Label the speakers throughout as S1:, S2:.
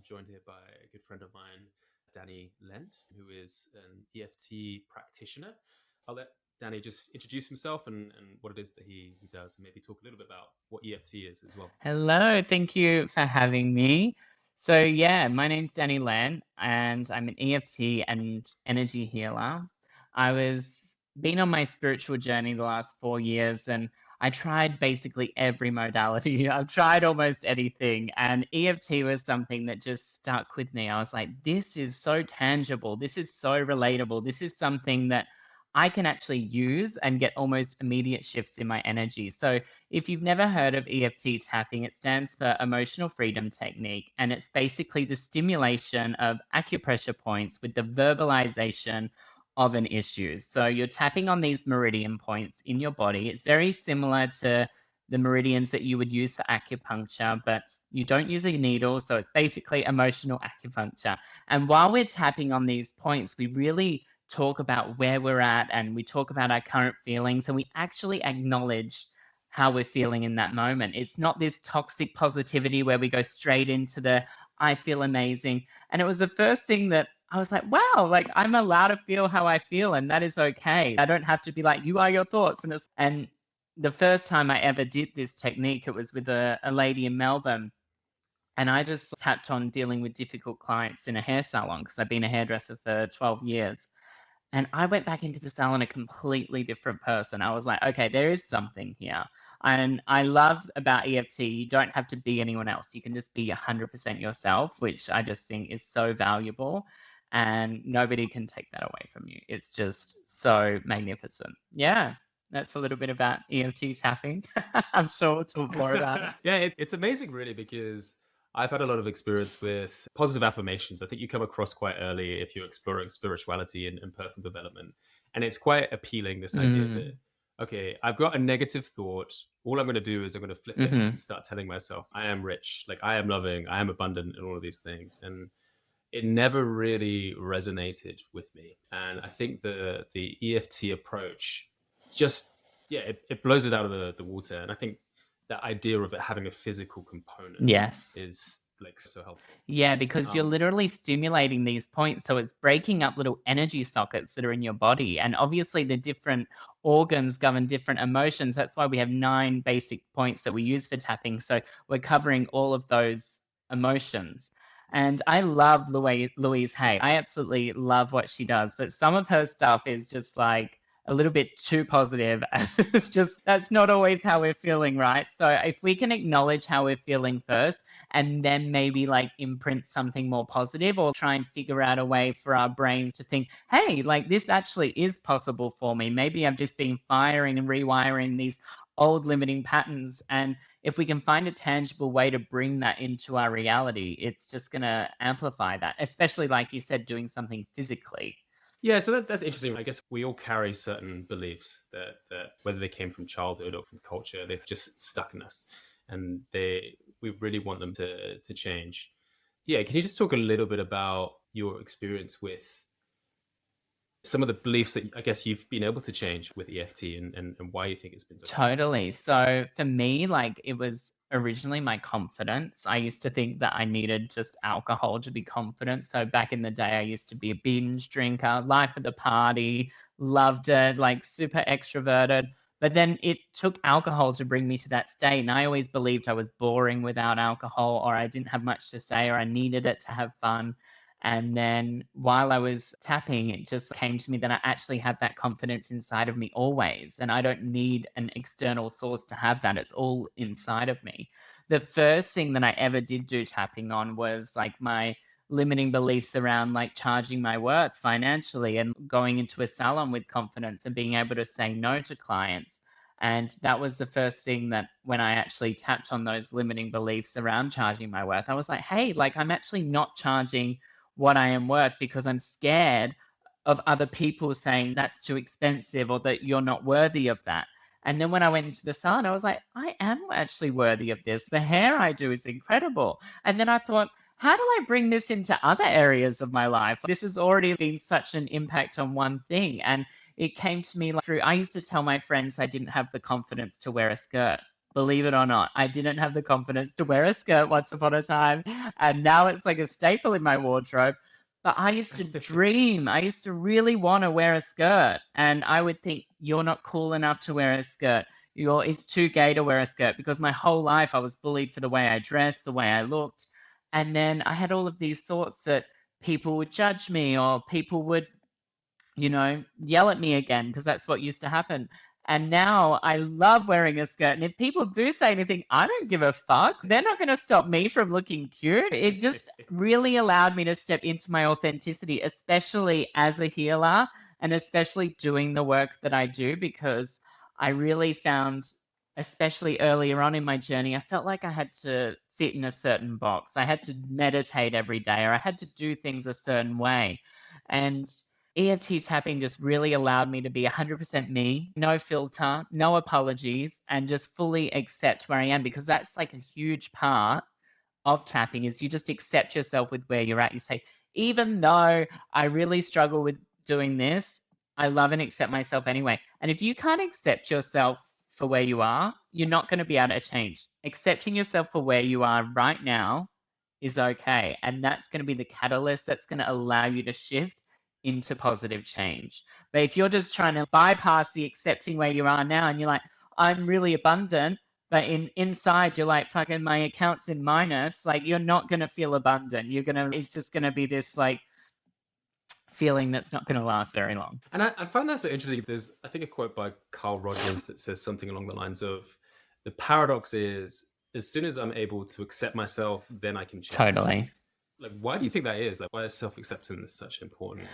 S1: joined here by a good friend of mine, Danny Lent, who is an EFT practitioner. I'll let Danny just introduce himself and what it is that he does, and maybe talk a little bit about what EFT is as well.
S2: Hello, thank you for having me. So yeah, my name's Danny Lent and I'm an EFT and energy healer. I was been on my spiritual journey the last 4 years and I tried basically every modality. I've tried almost anything and EFT was something that just stuck with me. I was like, this is so tangible. This is so relatable. This is something that I can actually use and get almost immediate shifts in my energy. So if you've never heard of EFT tapping, it stands for Emotional Freedom Technique, and it's basically the stimulation of acupressure points with the verbalization of an issue. So you're tapping on these meridian points in your body. It's very similar to the meridians that you would use for acupuncture, but you don't use a needle. So it's basically emotional acupuncture. And while we're tapping on these points, we really talk about where we're at and we talk about our current feelings and we actually acknowledge how we're feeling in that moment. It's not this toxic positivity where we go straight into the I feel amazing. And it was the first thing that I was like, wow, like I'm allowed to feel how I feel and that is okay. I don't have to be like, you are your thoughts. And the first time I ever did this technique, it was with a lady in Melbourne. And I just tapped on dealing with difficult clients in a hair salon because I've been a hairdresser for 12 years. And I went back into the salon a completely different person. I was like, okay, there is something here. And I love about EFT, you don't have to be anyone else. You can just be 100% yourself, which I just think is so valuable. And nobody can take that away from you. It's just so magnificent. Yeah, that's a little bit about EFT tapping. I'm sure we'll talk more about it.
S1: Yeah, it's amazing, really, because I've had a lot of experience with positive affirmations. I think you come across quite early if you're exploring spirituality and personal development. And it's quite appealing, this idea that,
S2: Mm,
S1: okay, I've got a negative thought. All I'm going to do is I'm going to flip it
S2: hmm
S1: and start telling myself, I am rich, like I am loving, I am abundant, and all of these things. And it never really resonated with me. And I think the EFT approach just, yeah, it blows it out of the water. And I think that idea of it having a physical component
S2: Yes.
S1: is like so helpful.
S2: Yeah, because you're
S1: Um,
S2: literally stimulating these points. So it's breaking up little energy sockets that are in your body. And obviously, the different organs govern different emotions. That's why we have 9 basic points that we use for tapping. So we're covering all of those emotions. And I love Louise Hay. I absolutely love what she does. But some of her stuff is just like a little bit too positive. It's just, that's not always how we're feeling, right? So if we can acknowledge how we're feeling first, and then maybe like imprint something more positive or try and figure out a way for our brains to think, hey, like this actually is possible for me. Maybe I've just been firing and rewiring these old limiting patterns. And if we can find a tangible way to bring that into our reality, it's just going to amplify that, especially like you said, doing something physically.
S1: yeah, so that's interesting. I guess we all carry certain beliefs that whether they came from childhood or from culture, they've just stuck in us, and we really want them to change. Yeah, can you just talk a little bit about your experience with some of the beliefs that I guess you've been able to change with EFT and why you think it's been so helpful?
S2: Totally. So for me, like it was originally my confidence. I used to think that I needed just alcohol to be confident. So back in the day, I used to be a binge drinker, life of the party, loved it, like super extroverted. But then it took alcohol to bring me to that state. And I always believed I was boring without alcohol, or I didn't have much to say, or I needed it to have fun. And then while I was tapping, it just came to me that I actually have that confidence inside of me always. And I don't need an external source to have that. It's all inside of me. The first thing that I ever did do tapping on was like my limiting beliefs around like charging my worth financially and going into a salon with confidence and being able to say no to clients. And that was the first thing that when I actually tapped on those limiting beliefs around charging my worth, I was like, hey, like I'm actually not charging what I am worth because I'm scared of other people saying that's too expensive or that you're not worthy of that. And then when I went into the salon, I was like, I am actually worthy of this. The hair I do is incredible. And then I thought, how do I bring this into other areas of my life? This has already been such an impact on one thing. And it came to me like through, I used to tell my friends I didn't have the confidence to wear a skirt. believe it or not. I didn't have the confidence to wear a skirt once upon a time, and now it's like a staple in my wardrobe. But I used to dream, I used to really want to wear a skirt, and I would think, you're not cool enough to wear a skirt. It's too gay to wear a skirt, because my whole life I was bullied for the way I dressed, the way I looked. And then I had all of these thoughts that people would judge me, or people would, yell at me again, because that's what used to happen. And now I love wearing a skirt. And if people do say anything, I don't give a fuck. They're not going to stop me from looking cute. It just really allowed me to step into my authenticity, especially as a healer, and especially doing the work that I do, because I really found, especially earlier on in my journey, I felt like I had to sit in a certain box. I had to meditate every day, or I had to do things a certain way. And EFT tapping just really allowed me to be 100% me, no filter, no apologies, and just fully accept where I am, because that's like a huge part of tapping, is you just accept yourself with where you're at. You say, even though I really struggle with doing this, I love and accept myself anyway. And if you can't accept yourself for where you are, you're not going to be able to change. Accepting yourself for where you are right now is okay. And that's going to be the catalyst that's going to allow you to shift into positive change. But if you're just trying to bypass the accepting where you are now, and you're like, I'm really abundant, but inside you're like, fucking, my account's in minus, like, you're not going to feel abundant. It's just going to be this like feeling that's not going to last very long.
S1: And I find that so interesting. There's, I think, a quote by Carl Rogers that says something along the lines of, the paradox is, as soon as I'm able to accept myself, then I can change.
S2: Totally.
S1: Like, why do you think that is? Like, why is self-acceptance such an important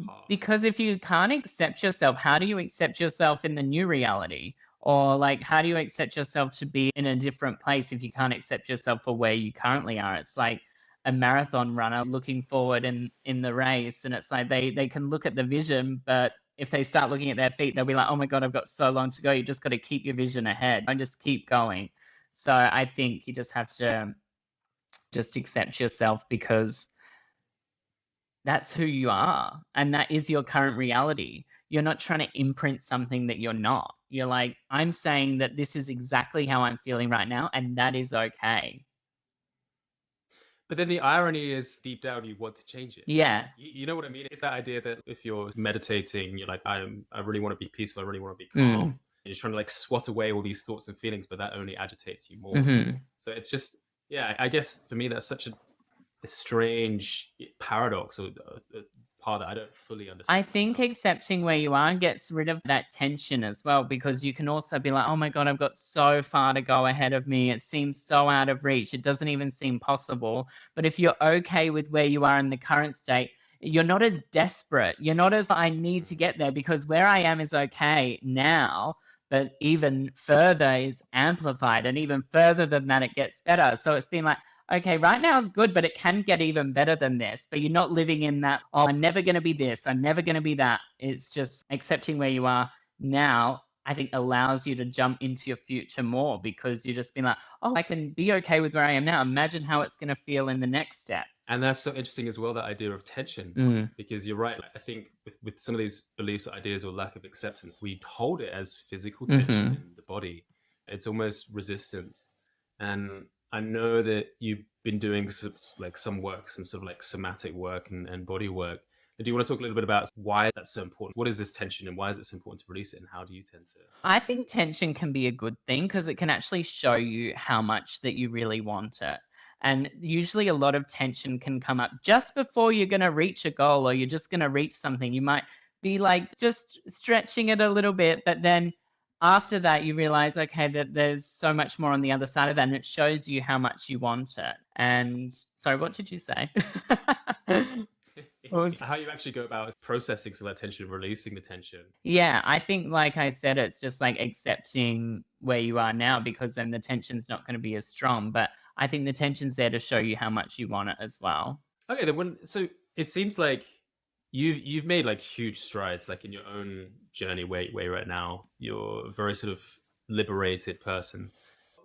S1: part?
S2: Because if you can't accept yourself, how do you accept yourself in the new reality? Or like, how do you accept yourself to be in a different place if you can't accept yourself for where you currently are? It's like a marathon runner looking forward in the race, and it's like they can look at the vision, but if they start looking at their feet, they'll be like, oh my God, I've got so long to go. You just got to keep your vision ahead and just keep going. So I think you just have to just accept yourself, because that's who you are, and that is your current reality. You're not trying to imprint something that you're not. You're like, I'm saying that this is exactly how I'm feeling right now, and that is okay.
S1: But then the irony is, deep down, you want to change it.
S2: Yeah.
S1: You know what I mean? It's that idea that if you're meditating, you're like, I really want to be peaceful. I really want to be calm. And you're trying to like swat away all these thoughts and feelings, but that only agitates you more. So it's just, yeah, I guess for me, that's such a strange paradox, or a part that I don't fully understand.
S2: I think accepting where you are gets rid of that tension as well, because you can also be like, oh my God, I've got so far to go ahead of me. It seems so out of reach. It doesn't even seem possible. But if you're okay with where you are in the current state, you're not as desperate. You're not as, I need to get there, because where I am is okay now. But even further is amplified, and even further than that, it gets better. So it's been like, okay, right now it's good, but it can get even better than this. But you're not living in that, oh, I'm never going to be this, I'm never going to be that. It's just accepting where you are now, I think, allows you to jump into your future more, because you're just being like, oh, I can be okay with where I am now. Imagine how it's going to feel in the next step.
S1: And that's so interesting as well, that idea of tension, because you're right. I think with some of these beliefs, ideas, or lack of acceptance, we hold it as physical tension in the body. It's almost resistance. And I know that you've been doing some work, some sort of like somatic work and body work. Do you want to talk a little bit about why that's so important? What is this tension, and why is it so important to release it? And how do you tend to?
S2: I think tension can be a good thing, because it can actually show you how much that you really want it. And usually a lot of tension can come up just before you're going to reach a goal, or you're just going to reach something. You might be like just stretching it a little bit, but then after that you realize, okay, that there's so much more on the other side of that, and it shows you how much you want it. And sorry, what did you say?
S1: How you actually go about processing some of that tension, releasing the tension.
S2: Yeah, I think, like I said, it's just like accepting where you are now, because then the tension's not going to be as strong. But I think the tension's there to show you how much you want it as well.
S1: Okay, then so it seems like you've made like huge strides, like in your own journey where you're at now. You're a very sort of liberated person.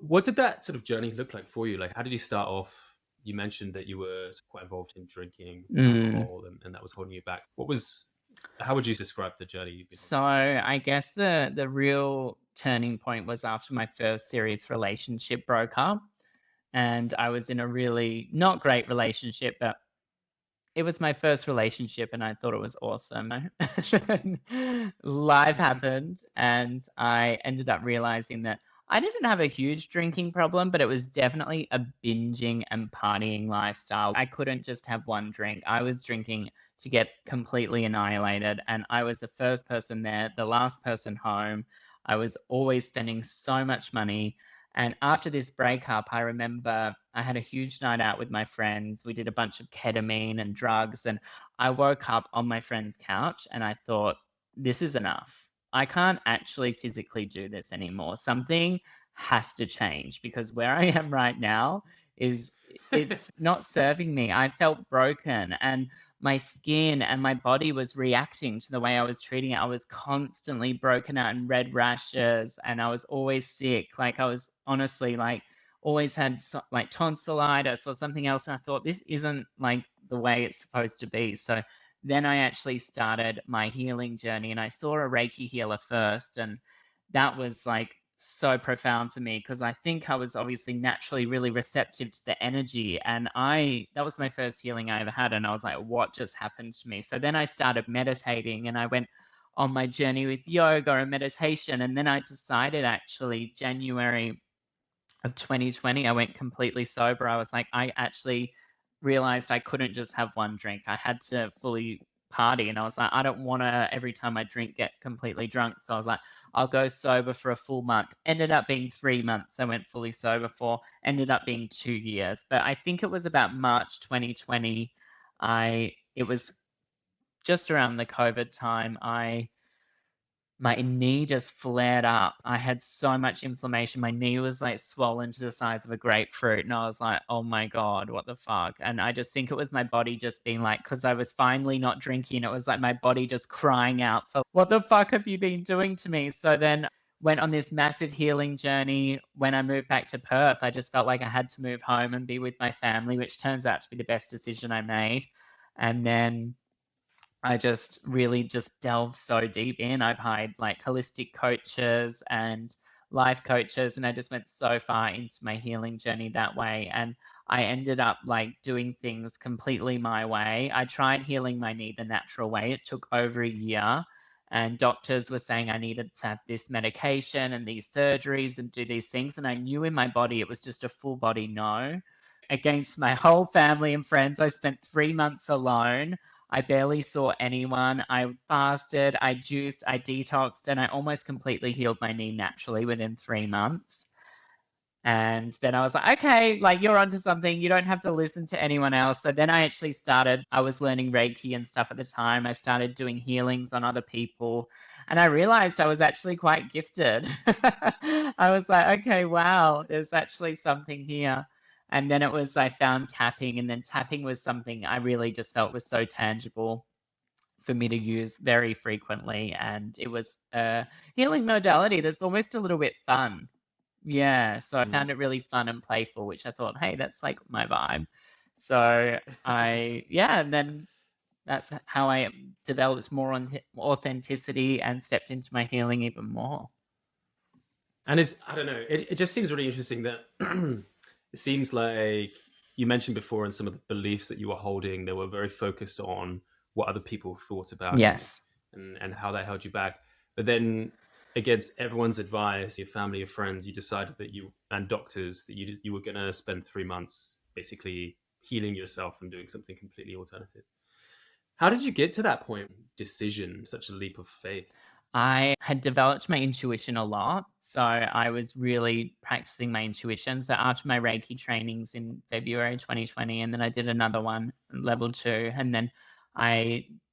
S1: What did that sort of journey look like for you? Like, how did you start off? You mentioned that you were quite involved in drinking alcohol, and that was holding you back. What was How would you describe the journey you've been on?
S2: So I guess the real turning point was after my first serious relationship broke up, and I was in a really not great relationship, but it was my first relationship and I thought it was awesome. Life happened and I ended up realizing that I didn't have a huge drinking problem, but it was definitely a binging and partying lifestyle. I couldn't just have one drink. I was drinking to get completely annihilated, and I was the first person there, the last person home. I was always spending so much money. And after this breakup, I remember I had a huge night out with my friends. We did a bunch of ketamine and drugs. And I woke up on my friend's couch and I thought, this is enough. I can't actually physically do this anymore. Something has to change because where I am right now is it's not serving me. I felt broken and my skin and my body was reacting to the way I was treating it. I was constantly broken out in red rashes and I was always sick. Like I was honestly like always had like tonsillitis or something else. And I thought this isn't like the way it's supposed to be. So then I actually started my healing journey and I saw a Reiki healer first. And that was like so profound for me because I think I was obviously naturally really receptive to the energy. And that was my first healing I ever had. And I was like, what just happened to me? So then I started meditating and I went on my journey with yoga and meditation. And then I decided actually January of 2020, I went completely sober. I was like, I actually realized I couldn't just have one drink. I had to fully party. And I was like, I don't want to every time I drink get completely drunk. So I was like, I'll go sober for a full month. Ended up being 3 months. I went fully sober for, ended up being 2 years. But I think it was about March 2020. It was just around the COVID time. My knee just flared up. I had so much inflammation. My knee was like swollen to the size of a grapefruit. And I was like, oh my God, what the fuck? And I just think it was my body just being like, because I was finally not drinking, it was like my body just crying out for, what the fuck have you been doing to me? So then went on this massive healing journey. When I moved back to Perth, I just felt like I had to move home and be with my family, which turns out to be the best decision I made. And then I just really just delved so deep in. I've hired like holistic coaches and life coaches, and I just went so far into my healing journey that way. And I ended up like doing things completely my way. I tried healing my knee the natural way. It took over a year, and doctors were saying I needed to have this medication and these surgeries and do these things. And I knew in my body it was just a full body no. Against my whole family and friends, I spent 3 months alone. I barely saw anyone. I fasted, I juiced, I detoxed, and I almost completely healed my knee naturally within 3 months. And then I was like, okay, like you're onto something. You don't have to listen to anyone else. So then I actually started, I was learning Reiki and stuff at the time. I started doing healings on other people. And I realized I was actually quite gifted. I was like, okay, wow, there's actually something here. And then I found tapping, and then tapping was something I really just felt was so tangible for me to use very frequently. And it was a healing modality that's almost a little bit fun. Yeah, so I
S1: Mm.
S2: found it really fun and playful, which I thought, "Hey, that's like my vibe." So yeah, and then that's how I developed more on authenticity and stepped into my healing even more.
S1: And I don't know, it just seems really interesting that it seems like you mentioned before in some of the beliefs that you were holding, they were very focused on what other people thought about you
S2: Yes.
S1: and how that held you back. But then, against everyone's advice, your family, your friends, you decided that and doctors, that you were going to spend 3 months basically healing yourself and doing something completely alternative. How did you get to that point? Decision, such a leap of faith.
S2: I had developed my intuition a lot. So I was really practicing my intuition. So after my Reiki trainings in February 2020, and then I did another one, level two. And then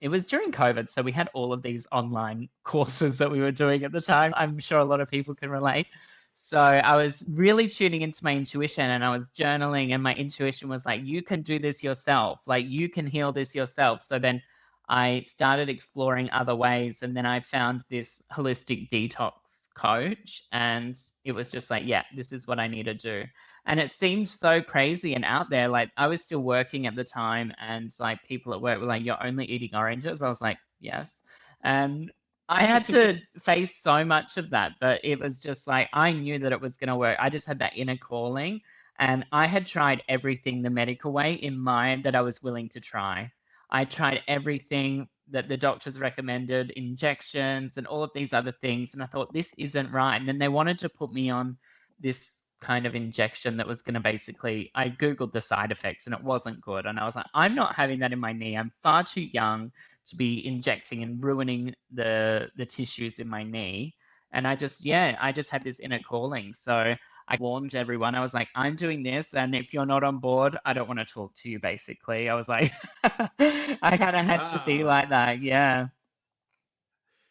S2: it was during COVID. So we had all of these online courses that we were doing at the time. I'm sure a lot of people can relate. So I was really tuning into my intuition and I was journaling, and my intuition was like, you can do this yourself. Like, you can heal this yourself. So then I started exploring other ways, and then I found this holistic detox coach, and it was just like, yeah, this is what I need to do. And it seemed so crazy and out there. Like, I was still working at the time, and like people at work were like, "You're only eating oranges." I was like, Yes. And I had to face so much of that, but it was just like I knew that it was going to work. I just had that inner calling, and I had tried everything the medical way in mind that I was willing to try. I tried everything that the doctors recommended, injections and all of these other things, and I thought this isn't right. And then they wanted to put me on this kind of injection that was going to basically, I googled the side effects and it wasn't good, and I was like, I'm not having that in my knee. I'm far too young to be injecting and ruining the tissues in my knee. And I just had this inner calling. So I warned everyone. I was like, I'm doing this, and if you're not on board, I don't want to talk to you, basically. I was like, I kind of had to be
S1: Wow.
S2: like that. Yeah.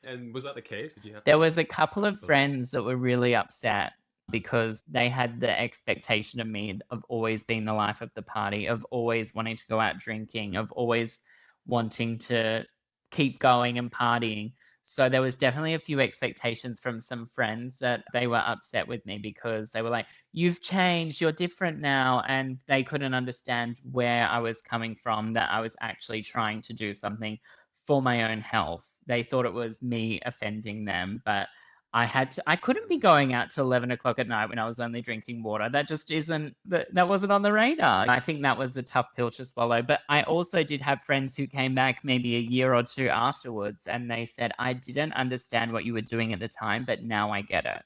S1: And was that the case? Did you have
S2: There
S1: to
S2: was a couple of
S1: sort of?
S2: friends that were really upset because they had the expectation of me of always being the life of the party, of always wanting to go out drinking, of always wanting to keep going and partying. So there was definitely a few expectations from some friends that they were upset with me because they were like, "You've changed, you're different now." And they couldn't understand where I was coming from, that I was actually trying to do something for my own health. They thought it was me offending them, but I couldn't be going out till 11 o'clock at night when I was only drinking water. That just isn't that wasn't on the radar. I think that was a tough pill to swallow. But I also did have friends who came back maybe a year or two afterwards and they said, I didn't understand what you were doing at the time, but now I get it.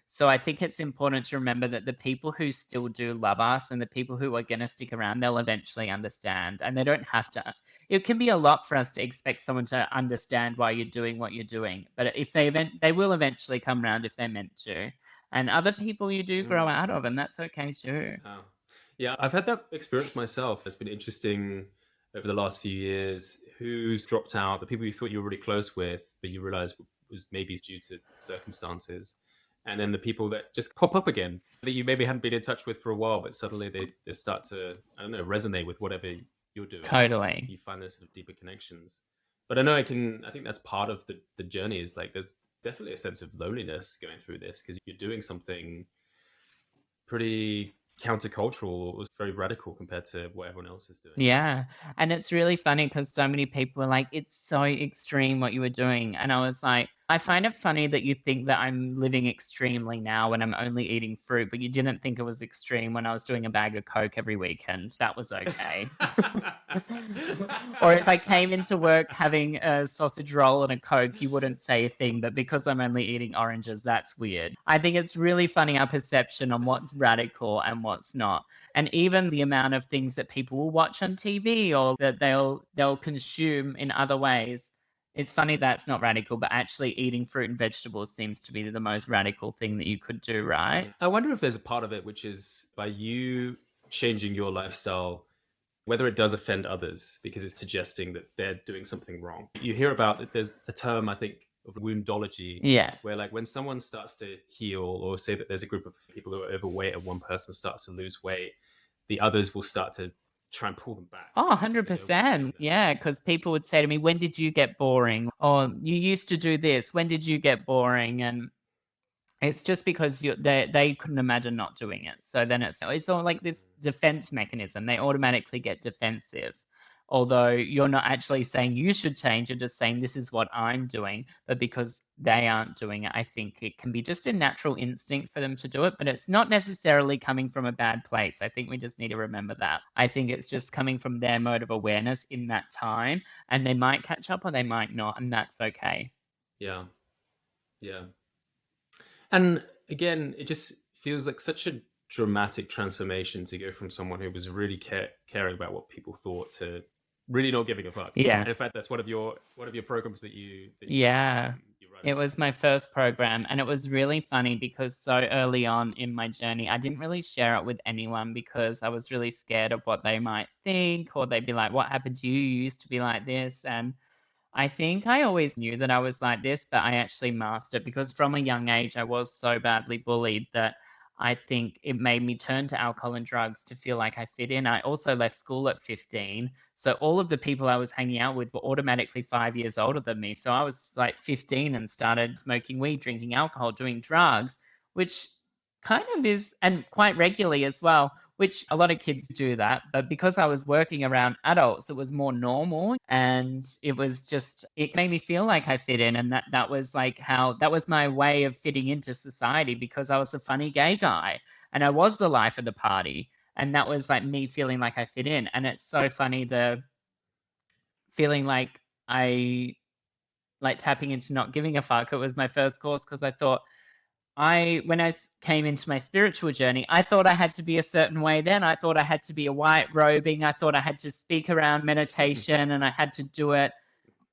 S2: So I think it's important to remember that the people who still do love us and the people who are going to stick around, they'll eventually understand. And they don't have to. It can be a lot for us to expect someone to understand why you're doing what you're doing. But if they will eventually come around if they're meant to. And other people you do grow
S1: Mm.
S2: out of, and that's okay too.
S1: Wow. Yeah, I've had that experience myself. It's been interesting over the last few years who's dropped out, the people you thought you were really close with, but you realize was maybe due to circumstances. And then the people that just pop up again that you maybe hadn't been in touch with for a while, but suddenly they start to, I don't know, resonate with whatever you're doing.
S2: Totally.
S1: You find those sort of deeper connections. But I think that's part of the journey is like there's definitely a sense of loneliness going through this because you're doing something pretty countercultural. It was very radical compared to what everyone else is doing.
S2: Yeah, and it's really funny because so many people were like, "It's so extreme what you were doing," and I was like, "I find it funny that you think that I'm living extremely now when I'm only eating fruit, but you didn't think it was extreme when I was doing a bag of Coke every weekend. That was okay." Or if I came into work having a sausage roll and a Coke, you wouldn't say a thing, but because I'm only eating oranges, that's weird. I think it's really funny our perception on what's radical and what's not. And even the amount of things that people will watch on TV or that they'll consume in other ways. It's funny that's not radical, but actually eating fruit and vegetables seems to be the most radical thing that you could do, right?
S1: I wonder if there's a part of it which is by you changing your lifestyle, whether it does offend others because it's suggesting that they're doing something wrong. You hear about that there's a term, I think, of woundology,
S2: Yeah.
S1: where like when someone starts to heal or say that there's a group of people who are overweight and one person starts to lose weight, the others will start to try and pull them back
S2: Oh,
S1: because they don't want to do
S2: 100%.
S1: that.
S2: Yeah, because people would say to me, "When did you get boring?" Or, "You used to do this. When did you get boring?" And it's just because they couldn't imagine not doing it. So then it's all like this defense mechanism. They automatically get defensive. Although you're not actually saying you should change, you're just saying this is what I'm doing. But because they aren't doing it, I think it can be just a natural instinct for them to do it. But it's not necessarily coming from a bad place. I think we just need to remember that. I think it's just coming from their mode of awareness in that time. And they might catch up or they might not. And that's okay.
S1: Yeah, yeah. And again, it just feels like such a dramatic transformation to go from someone who was really caring about what people thought to really not giving a fuck.
S2: Yeah.
S1: And in fact, that's one of your programs that
S2: Yeah.
S1: you run.
S2: It
S1: So
S2: was my first program, and it was really funny because so early on in my journey, I didn't really share it with anyone because I was really scared of what they might think, or they'd be like, "What happened to you? You used to be like this." And I think I always knew that I was like this, but I actually masked it because from a young age, I was so badly bullied that I think it made me turn to alcohol and drugs to feel like I fit in. I also left school at 15. So all of the people I was hanging out with were automatically 5 years older than me. So I was like 15 and started smoking weed, drinking alcohol, doing drugs, which kind of is, and quite regularly as well, which a lot of kids do that. But because I was working around adults, it was more normal. And it was just, it made me feel like I fit in. And that was like how, that was my way of fitting into society because I was a funny gay guy and I was the life of the party. And that was like me feeling like I fit in. And it's so funny, the feeling like I like tapping into not giving a fuck. It was my first course because I thought, when I came into my spiritual journey, I thought I had to be a certain way then. I thought I had to be a white robing. I thought I had to speak around meditation and I had to do it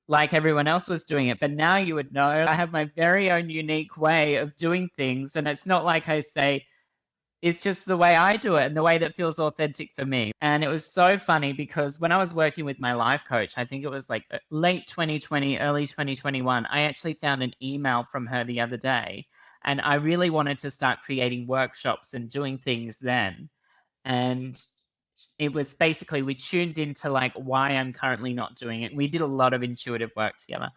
S2: like everyone else was doing it. But now you would know I have my very own unique way of doing things. And it's not like I say, it's just the way I do it and the way that feels authentic for me. And it was so funny because when I was working with my life coach, I think it was like late 2020, early 2021, I actually found an email from her the other day. And I really wanted to start creating workshops and doing things then. And it was basically, we tuned into like why I'm currently not doing it. We did a lot of intuitive work together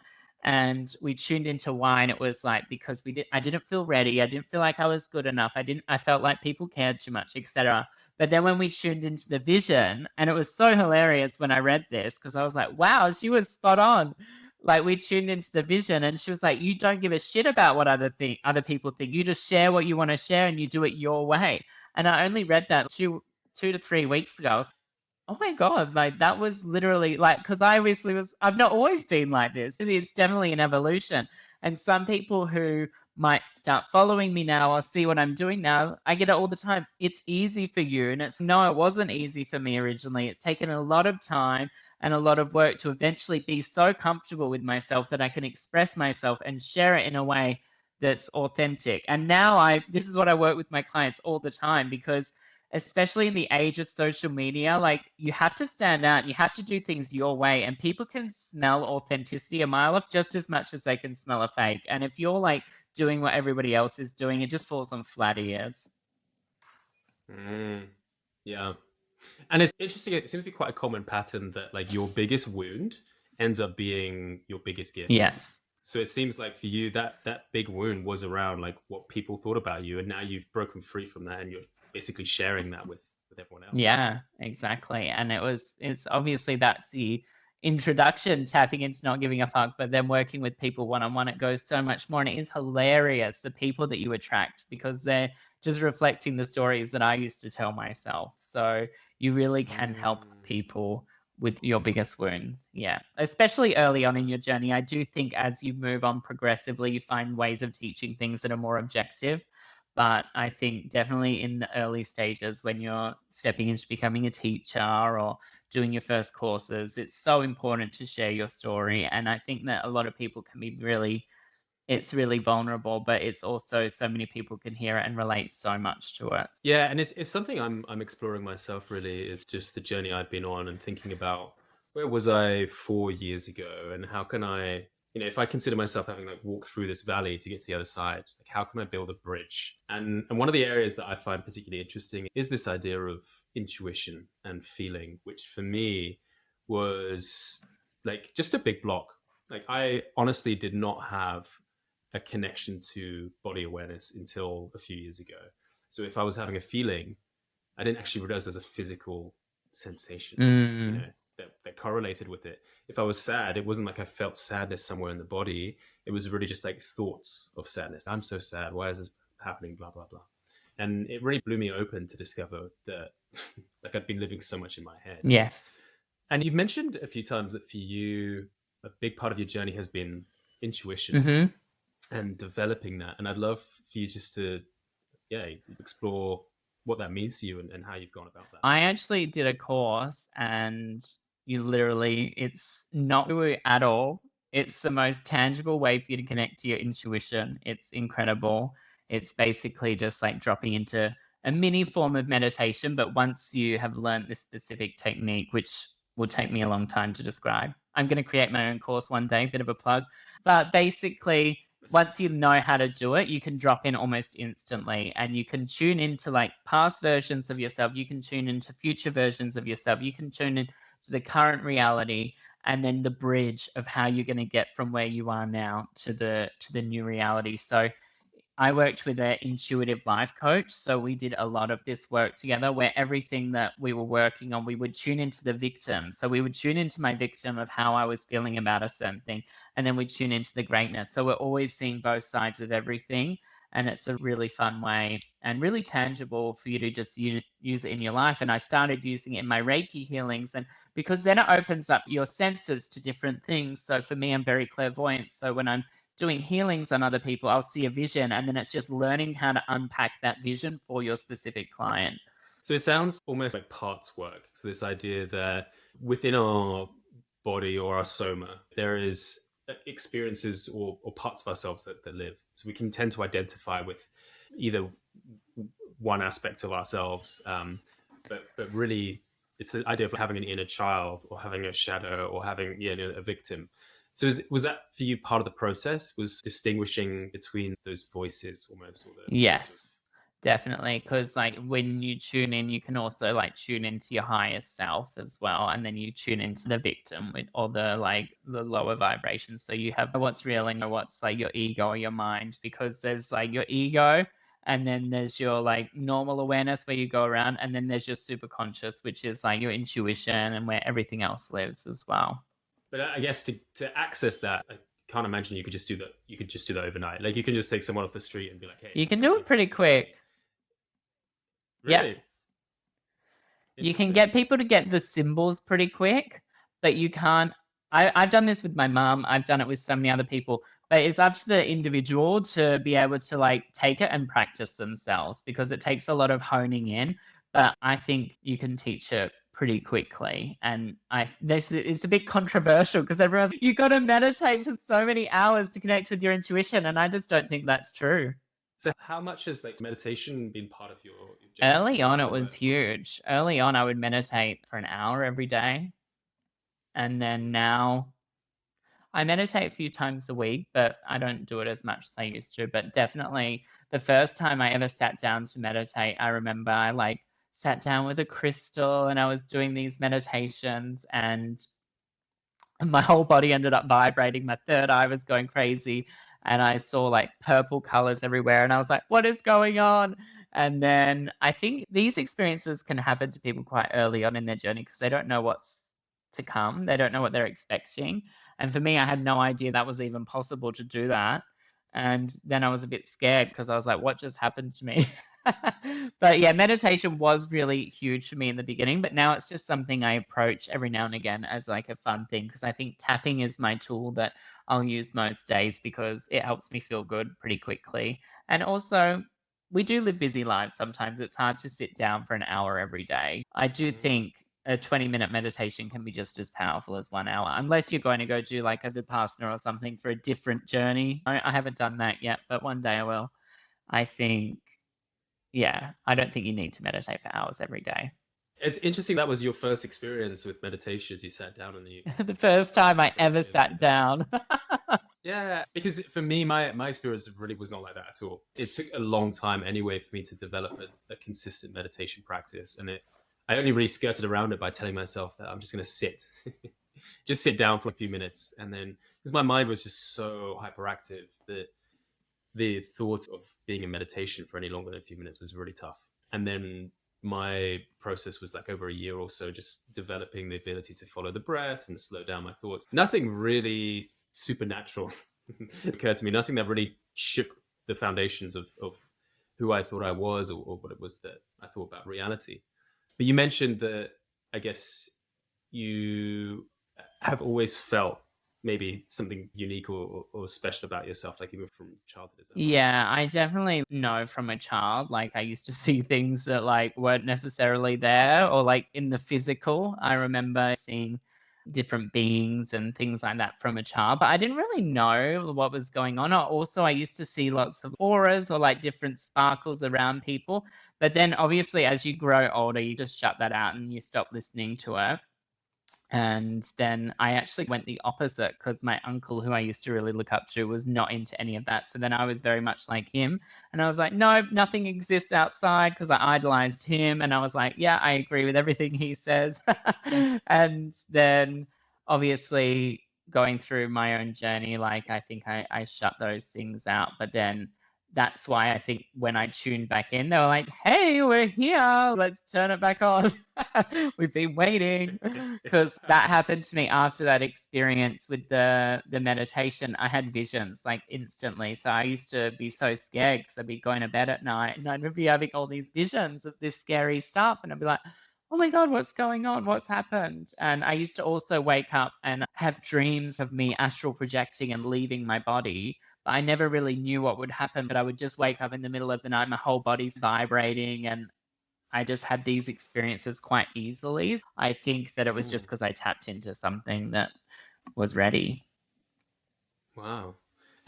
S2: and we tuned into why. And it was like, because I didn't feel ready. I didn't feel like I was good enough. I felt like people cared too much, etc. But then when we tuned into the vision, and it was so hilarious when I read this, because I was like, wow, she was spot on. Like we tuned into the vision and she was like, you don't give a shit about what other people think. You just share what you want to share and you do it your way. And I only read that 2 to 3 weeks ago. Oh my God, like that was literally like, because I obviously I've not always been like this. It's definitely an evolution. And some people who might start following me now or see what I'm doing now, I get it all the time. It's easy for you. And it's no, it wasn't easy for me originally. It's taken a lot of time and a lot of work to eventually be so comfortable with myself that I can express myself and share it in a way that's authentic. And now this is what I work with my clients all the time because especially in the age of social media, like you have to stand out, you have to do things your way, and people can smell authenticity a mile off just as much as they can smell a fake. And if you're like doing what everybody else is doing, it just falls on flat ears.
S1: Mm, yeah. And it's interesting, it seems to be quite a common pattern that like your biggest wound ends up being your biggest gift.
S2: Yes.
S1: So it seems like for you that big wound was around like what people thought about you, and now you've broken free from that and you're basically sharing that with everyone else.
S2: Yeah, exactly. And it's obviously that's the introduction, tapping into not giving a fuck, but then working with people one on one, it goes so much more. And it is hilarious the people that you attract because they're just reflecting the stories that I used to tell myself. So you really can help
S1: Mm.
S2: people with your biggest wounds. Yeah. Especially early on in your journey. I do think as you move on progressively, you find ways of teaching things that are more objective. But I think definitely in the early stages when you're stepping into becoming a teacher or doing your first courses, it's so important to share your story. And I think that a lot of people can be it's really vulnerable, but it's also so many people can hear it and relate so much to it.
S1: Yeah, and it's something I'm exploring myself really, is just the journey I've been on and thinking about where was I 4 years ago and how can I, if I consider myself having like walked through this valley to get to the other side, like how can I build a bridge? And one of the areas that I find particularly interesting is this idea of intuition and feeling, which for me was like just a big block. Like I honestly did not have a connection to body awareness until a few years ago. So if I was having a feeling, I didn't actually realize there's a physical sensation,
S2: Mm,
S1: that correlated with it. If I was sad, it wasn't like I felt sadness somewhere in the body. It was really just like thoughts of sadness. I'm so sad. Why is this happening? Blah, blah, blah. And it really blew me open to discover that like I'd been living so much in my head.
S2: yes.
S1: And you've mentioned a few times that for you, a big part of your journey has been intuition
S2: Hmm.
S1: and developing that. And I'd love for you just to, yeah, explore what that means to you and how you've gone about that.
S2: I actually did a course and it's not woo at all. It's the most tangible way for you to connect to your intuition. It's incredible. It's basically just like dropping into a mini form of meditation, but once you have learned this specific technique, which will take me a long time to describe, I'm going to create my own course one day, bit of a plug. But basically, once you know how to do it, you can drop in almost instantly and you can tune into like past versions of yourself. You can tune into future versions of yourself. You can tune into the current reality and then the bridge of how you're going to get from where you are now to the new reality. So I worked with an intuitive life coach. So we did a lot of this work together where everything that we were working on, we would tune into the victim. So we would tune into my victim of how I was feeling about a certain thing. And then we tune into the greatness. So we're always seeing both sides of everything. And it's a really fun way and really tangible for you to just use it in your life. And I started using it in my Reiki healings. And because then it opens up your senses to different things. So for me, I'm very clairvoyant. So when I'm doing healings on other people, I'll see a vision, and then it's just learning how to unpack that vision for your specific client.
S1: So it sounds almost like parts work. So this idea that within our body or our soma, there is experiences or parts of ourselves that live. So we can tend to identify with either one aspect of ourselves, but really it's the idea of having an inner child or having a shadow or having a victim. So was that for you part of the process? Was distinguishing between those voices almost, or the sort of
S2: Yes, definitely. Because like when you tune in, you can also like tune into your higher self as well, and then you tune into the victim with all the like the lower vibrations. So you have what's real and what's like your ego or your mind, because there's like your ego, and then there's your like normal awareness where you go around, and then there's your super conscious, which is like your intuition and where everything else lives as well.
S1: But I guess to access that, I can't imagine you could just do that. You could just do that overnight. Like you can just take someone off the street and be like, "Hey,
S2: You can
S1: I
S2: do
S1: need
S2: it
S1: to
S2: pretty
S1: understand."
S2: quick. Yep.
S1: Really
S2: You can
S1: interesting.
S2: get people to get the symbols pretty quick, but you can't. I've done this with my mum. I've done it with so many other people, but it's up to the individual to be able to like take it and practice themselves because it takes a lot of honing in. But I think you can teach it pretty quickly. And this is a bit controversial because everyone's you got to meditate for so many hours to connect with your intuition, and I just don't think that's true.
S1: So, how much has like meditation been part of your journey
S2: Early
S1: into
S2: on, it
S1: your
S2: was
S1: work?
S2: huge. Early on, I would meditate for an hour every day. And then now I meditate a few times a week, but I don't do it as much as I used to. But definitely the first time I ever sat down to meditate, I remember I like sat down with a crystal and I was doing these meditations and my whole body ended up vibrating. My third eye was going crazy. And I saw like purple colors everywhere. And I was like, what is going on? And then I think these experiences can happen to people quite early on in their journey because they don't know what's to come. They don't know what they're expecting. And for me, I had no idea that was even possible to do that. And then I was a bit scared because I was like, what just happened to me? But yeah, meditation was really huge for me in the beginning, but now it's just something I approach every now and again as like a fun thing because I think tapping is my tool that I'll use most days because it helps me feel good pretty quickly. And also, we do live busy lives sometimes. It's hard to sit down for an hour every day. I do
S1: Mhm.
S2: think a 20-minute meditation can be just as powerful as 1 hour, unless you're going to go do like a Vipassana or something for a different journey. I haven't done that yet, but one day I will. I think yeah, I don't think you need to meditate for hours every day.
S1: It's interesting that was your first experience with meditation as you sat down and you
S2: The first time I ever
S1: creative
S2: sat
S1: meditation.
S2: down.
S1: Yeah, because for me, my experience really was not like that at all. It took a long time anyway for me to develop a consistent meditation practice, and I only really skirted around it by telling myself that I'm just going to sit, just sit down for a few minutes, and then because my mind was just so hyperactive that the thought of being in meditation for any longer than a few minutes was really tough. And then my process was like over a year or so, just developing the ability to follow the breath and slow down my thoughts. Nothing really supernatural occurred to me. Nothing that really shook the foundations of who I thought I was or what it was that I thought about reality. But you mentioned that I guess you have always felt maybe something unique or special about yourself, like even from childhood. Is that right?
S2: Yeah, I definitely know from a child, like, I used to see things that, like, weren't necessarily there or, like, in the physical. I remember seeing different beings and things like that from a child, but I didn't really know what was going on. Also, I used to see lots of auras or, like, different sparkles around people, but then, obviously, as you grow older, you just shut that out and you stop listening to it. And then I actually went the opposite because my uncle, who I used to really look up to, was not into any of that. So then I was very much like him. And I was like, no, nothing exists outside because I idolized him. And I was like, yeah, I agree with everything he says. And then obviously going through my own journey, like I think I shut those things out. But then that's why I think when I tuned back in, they were like, "Hey, we're here. Let's turn it back on. We've been waiting." Because that happened to me after that experience with the meditation. I had visions like instantly. So I used to be so scared because I'd be going to bed at night and I'd be having all these visions of this scary stuff, and I'd be like, "Oh my God, what's going on? What's happened?" And I used to also wake up and have dreams of me astral projecting and leaving my body. But I never really knew what would happen, but I would just wake up in the middle of the night, my whole body's vibrating, and I just had these experiences quite easily. I think that it was just
S1: Mm,
S2: because I tapped into something that was ready.
S1: wow.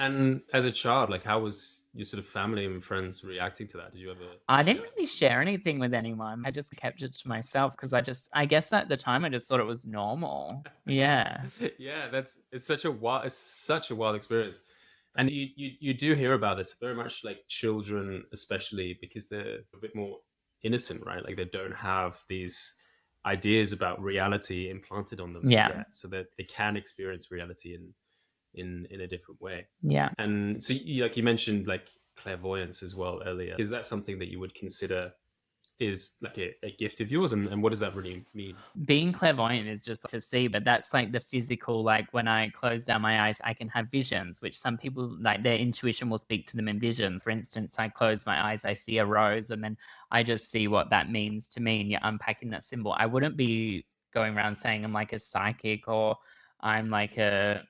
S1: And as a child, like how was your sort of family and friends reacting to that? Did you ever
S2: I didn't
S1: share
S2: really share anything with anyone. I just kept it to myself because I guess at the time I just thought it was normal. Yeah.
S1: it? Yeah, that's it's such a wild experience. And you do hear about this very much, like children especially, because they're a bit more innocent, right? Like they don't have these ideas about reality implanted on them
S2: Yeah.
S1: yet, so that they can experience reality in a different way.
S2: Yeah.
S1: And so like you mentioned like clairvoyance as well earlier. Is that something that you would consider is like a gift of yours, and what does that really mean?
S2: Being clairvoyant is just to see, but that's like the physical, like when I close down my eyes, I can have visions, which some people like their intuition will speak to them in vision. For instance, I close my eyes, I see a rose, and then I just see what that means to me, and you're unpacking that symbol. I wouldn't be going around saying I'm like a psychic or I'm like a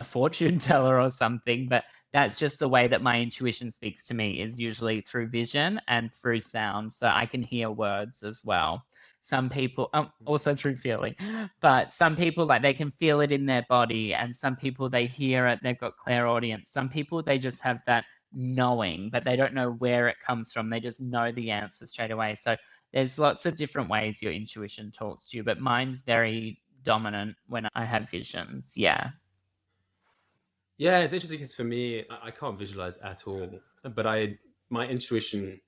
S2: fortune teller or something, but that's just the way that my intuition speaks to me is usually through vision and through sound. So I can hear words as well. Some people, also through feeling, but some people like they can feel it in their body, and some people they hear it, they've got clairaudience. Some people they just have that knowing, but they don't know where it comes from. They just know the answer straight away. So there's lots of different ways your intuition talks to you, but mine's very dominant when I have visions. Yeah.
S1: Yeah, it's interesting because for me, I can't visualize at all. But my intuition,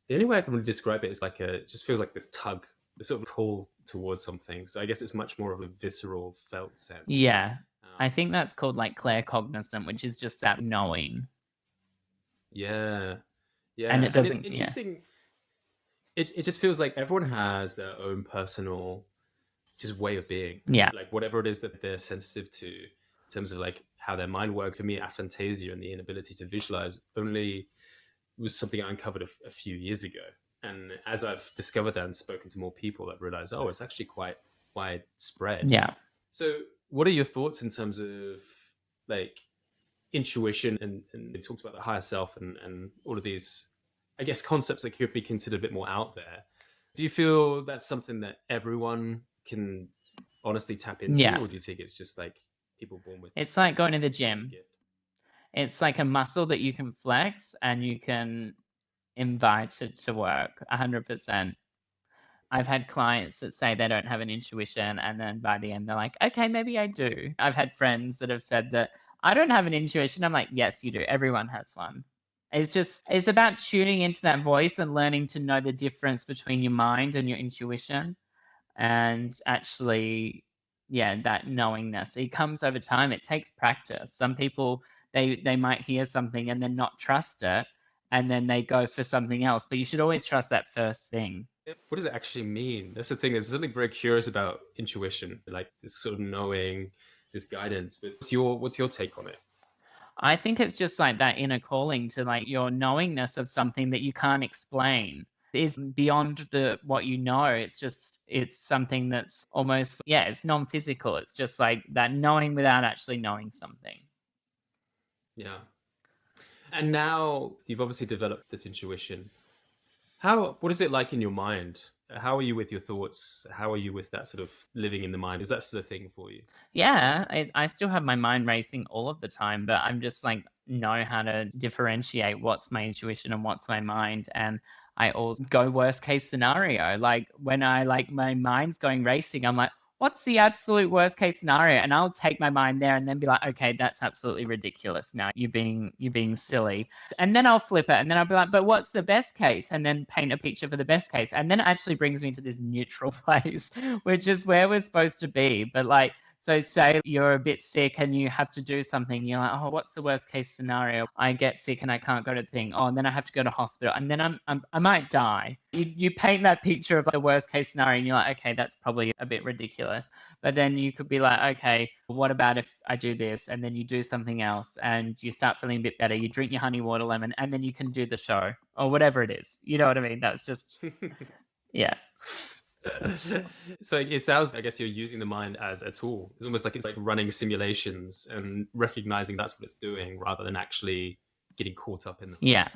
S1: the only way I can really describe it is like it just feels like this tug, this sort of pull towards something. So I guess it's much more of a visceral, felt sense.
S2: Yeah. I
S1: Um,
S2: think that's called like claircognizant, which is just that knowing.
S1: yeah,
S2: And
S1: yeah,
S2: it
S1: and it's
S2: doesn't, yeah.
S1: interesting. It just feels like everyone has their own personal just way of being,
S2: Yeah.
S1: like whatever it is that they're sensitive to in terms of like how their mind works. For me, aphantasia and the inability to visualize only was something I uncovered a few years ago. And as I've discovered that and spoken to more people, I've realized, oh, it's actually quite widespread.
S2: Yeah.
S1: So, what are your thoughts in terms of like intuition and they talked about the higher self and all of these, I guess, concepts that could be considered a bit more out there? Do you feel that's something that everyone can honestly tap into,
S2: Yeah.
S1: or do you think it's just like people born with
S2: It's like going to the
S1: a certain
S2: gym.
S1: gift?
S2: It's like a muscle that you can flex and you can invite it to work 100%. I've had clients that say they don't have an intuition, and then by the end, they're like, okay, maybe I do. I've had friends that have said that I don't have an intuition. I'm like, yes, you do. Everyone has one. It's about tuning into that voice and learning to know the difference between your mind and your intuition. And actually, yeah, that knowingness, it comes over time. It takes practice. Some people, they might hear something and then not trust it, and then they go for something else. But you should always trust that first thing.
S1: What does it actually mean? That's the thing. There's something very curious about intuition, like this sort of knowing, this guidance. But what's your take on it?
S2: I think it's just like that inner calling to like your knowingness of something that you can't explain. It's beyond the what you know. It's something that's almost, yeah, it's non-physical. It's just like that knowing without actually knowing something.
S1: Yeah. And now you've obviously developed this intuition. What is it like in your mind? How are you with your thoughts? How are you with that sort of living in the mind? Is that still a thing for you?
S2: Yeah, I still have my mind racing all of the time, but I'm just like know how to differentiate what's my intuition and what's my mind. And I also go worst case scenario. Like when I like my mind's going racing, I'm like, what's the absolute worst case scenario? And I'll take my mind there and then be like, okay, that's absolutely ridiculous. Now you're being silly. And then I'll flip it and then I'll be like, but what's the best case? And then paint a picture for the best case. And then it actually brings me to this neutral place, which is where we're supposed to be. But like So say you're a bit sick and you have to do something. You're like, oh, what's the worst case scenario? I get sick and I can't go to the thing. Oh, and then I have to go to hospital and then I might die. You paint that picture of the worst case scenario and you're like, okay, that's probably a bit ridiculous. But then you could be like, okay, what about if I do this? And then you do something else and you start feeling a bit better. You drink your honey water lemon and then you can do the show or whatever it is. You know what I mean? That's just, yeah.
S1: So it sounds, I guess you're using the mind as a tool. It's almost like it's like running simulations and recognizing that's what it's doing rather than actually getting caught up in them.
S2: Yeah.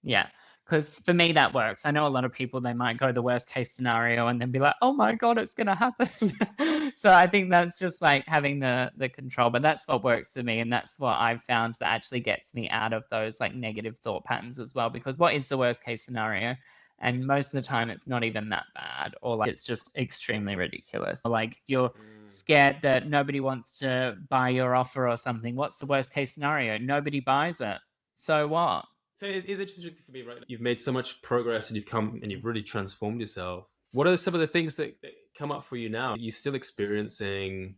S2: Yeah. Because for me, that works. I know a lot of people, they might go the worst case scenario and then be like, oh my God, it's going to happen. So I think that's just like having the control. But that's what works for me. And that's what I've found that actually gets me out of those like negative thought patterns as well. Because what is the worst case scenario? And most of the time, it's not even that bad, or like it's just extremely ridiculous. Like you're scared that nobody wants to buy your offer or something. What's the worst case scenario? Nobody buys it. So what?
S1: So it's interesting for me, right? You've made so much progress and you've really transformed yourself. What are some of the things that come up for you now? Are you still experiencing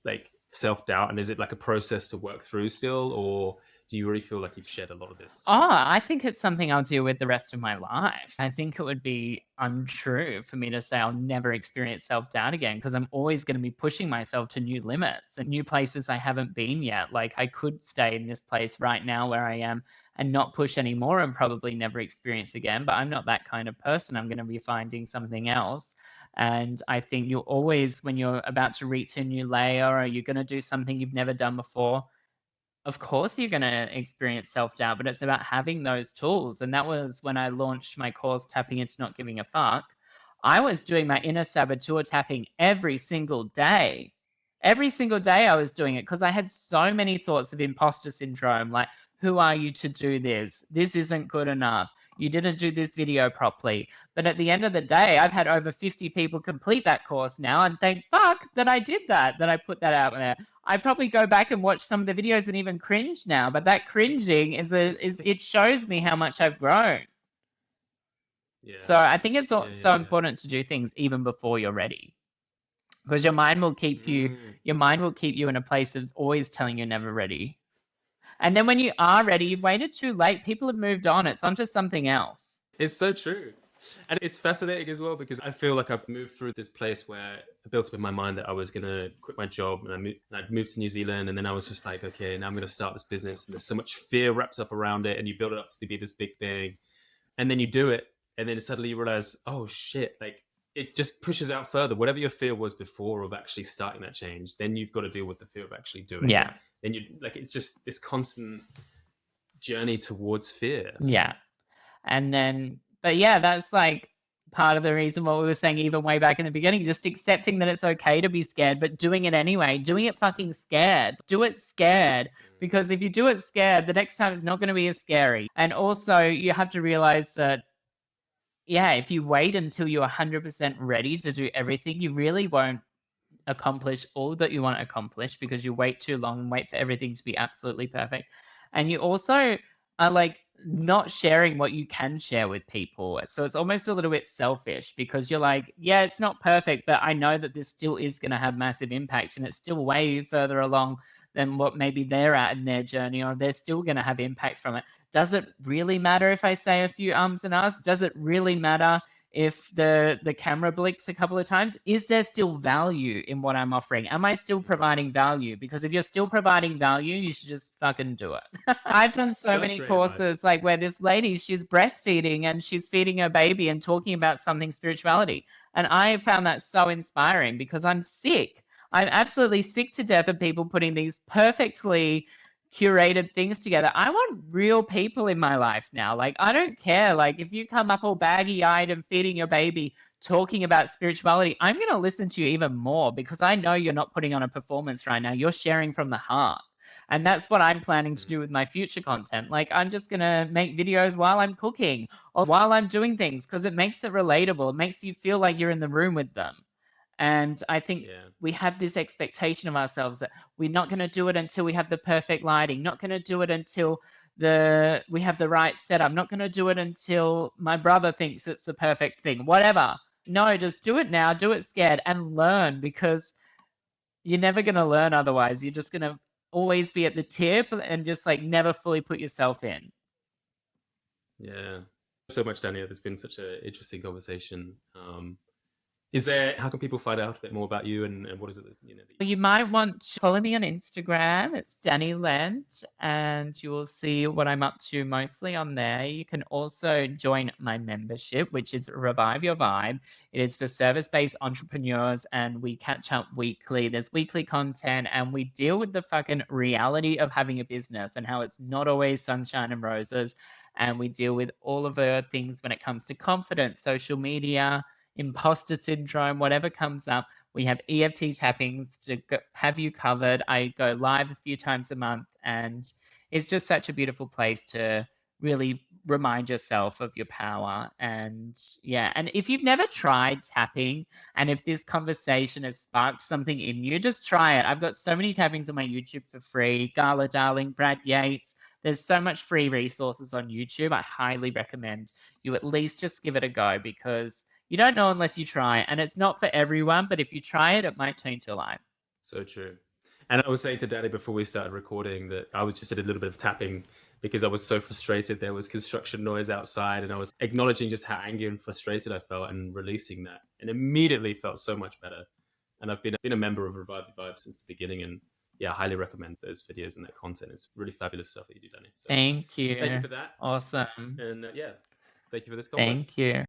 S1: like self-doubt, and is it like a process to work through still, or do you really feel like you've shed a lot of this?
S2: Oh, I think it's something I'll deal with the rest of my life. I think it would be untrue for me to say I'll never experience self-doubt again, because I'm always going to be pushing myself to new limits and new places I haven't been yet. Like I could stay in this place right now where I am and not push anymore and probably never experience again, but I'm not that kind of person. I'm going to be finding something else. And I think you'll always, when you're about to reach a new layer or you're going to do something you've never done before, of course you're going to experience self-doubt, but it's about having those tools. And that was when I launched my course, Tapping Into Not Giving a Fuck. I was doing my inner saboteur tapping every single day. Every single day I was doing it because I had so many thoughts of imposter syndrome. Like, who are you to do this? This isn't good enough. You didn't do this video properly. But at the end of the day, I've had over 50 people complete that course now. And thank fuck that I did that I put that out there. I probably go back and watch some of the videos and even cringe now. But that cringing is it shows me how much I've grown.
S1: Yeah.
S2: So I think it's so important to do things even before you're ready. Because your mind will keep you in a place of always telling you're never ready. And then when you are ready, you've waited too late. People have moved on. It's onto something else.
S1: It's so true. And it's fascinating as well because I feel like I've moved through this place where I built up in my mind that I was going to quit my job, and I'd moved to New Zealand, and then I was just like, okay, now I'm going to start this business. And there's so much fear wrapped up around it, and you build it up to be this big thing. And then you do it, and then suddenly you realize, oh shit, like it just pushes out further. Whatever your fear was before of actually starting that change, then you've got to deal with the fear of actually doing it. Then you like, it's just this constant journey towards fear.
S2: Yeah. And then, but yeah, that's like part of the reason what we were saying even way back in the beginning, just accepting that it's okay to be scared, but doing it anyway, doing it fucking scared. Do it scared, because if you do it scared, the next time it's not going to be as scary. And also you have to realize that, yeah, if you wait until you're 100% ready to do everything, you really won't accomplish all that you want to accomplish because you wait too long and wait for everything to be absolutely perfect. And you also are like not sharing what you can share with people. So it's almost a little bit selfish because you're like, yeah, it's not perfect, but I know that this still is going to have massive impact and it's still way further along than what maybe they're at in their journey, or they're still going to have impact from it. Does it really matter if I say a few ums and ahs? Does it really matter if the camera blinks a couple of times? Is there still value in what I'm offering? Am I still providing value? Because if you're still providing value, you should just fucking do it. I've done so many courses like where this lady, she's breastfeeding and she's feeding her baby and talking about something spirituality. And I found that so inspiring because I'm sick. I'm absolutely sick to death of people putting these perfectly curated things together. I want real people in my life now. Like, I don't care. Like, if you come up all baggy-eyed and feeding your baby, talking about spirituality, I'm going to listen to you even more because I know you're not putting on a performance right now. You're sharing from the heart. And that's what I'm planning to do with my future content. Like, I'm just going to make videos while I'm cooking or while I'm doing things because it makes it relatable. It makes you feel like you're in the room with them. And I think we have this expectation of ourselves that we're not going to do it until we have the perfect lighting, not going to do it until we have the right setup, not going to do it until my brother thinks it's the perfect thing, whatever. No, just do it now, do it scared and learn, because You're never gonna learn otherwise. You're just gonna always be at the tip and just, like, never fully put yourself in.
S1: Yeah. So much, Daniel. There's been such an interesting conversation. Is there? How can people find out a bit more about you and what is it that that you
S2: You
S1: do?
S2: might want to follow me on Instagram. It's Danny Lent, and you will see what I'm up to mostly on there. You can also join my membership, which is Revive Your Vibe. It is for service based entrepreneurs, and we catch up weekly. There's weekly content, and we deal with the fucking reality of having a business and how it's not always sunshine and roses. And we deal with all of the things when it comes to confidence, social media, imposter syndrome, whatever comes up. We have EFT tappings to have you covered. I go live a few times a month, and it's just such a beautiful place to really remind yourself of your power. And yeah, and if you've never tried tapping, and if this conversation has sparked something in you, just try it. I've got so many tappings on my YouTube for free. Gala Darling, Brad Yates. There's so much free resources on YouTube. I highly recommend you at least just give it a go, because you don't know unless you try, and it's not for everyone, but if you try it, it might change your life.
S1: So true. And I was saying to Daddy before we started recording that I was just did a little bit of tapping because I was so frustrated. There was construction noise outside, and I was acknowledging just how angry and frustrated I felt and releasing that, and immediately felt so much better. And I've been a member of Revive Your Vibe since the beginning, and yeah, I highly recommend those videos and that content. It's really fabulous stuff that you do, Danny. So
S2: Thank
S1: thank you
S2: you.
S1: for that,
S2: Awesome.
S1: and yeah, thank you for this convo.
S2: Thank you.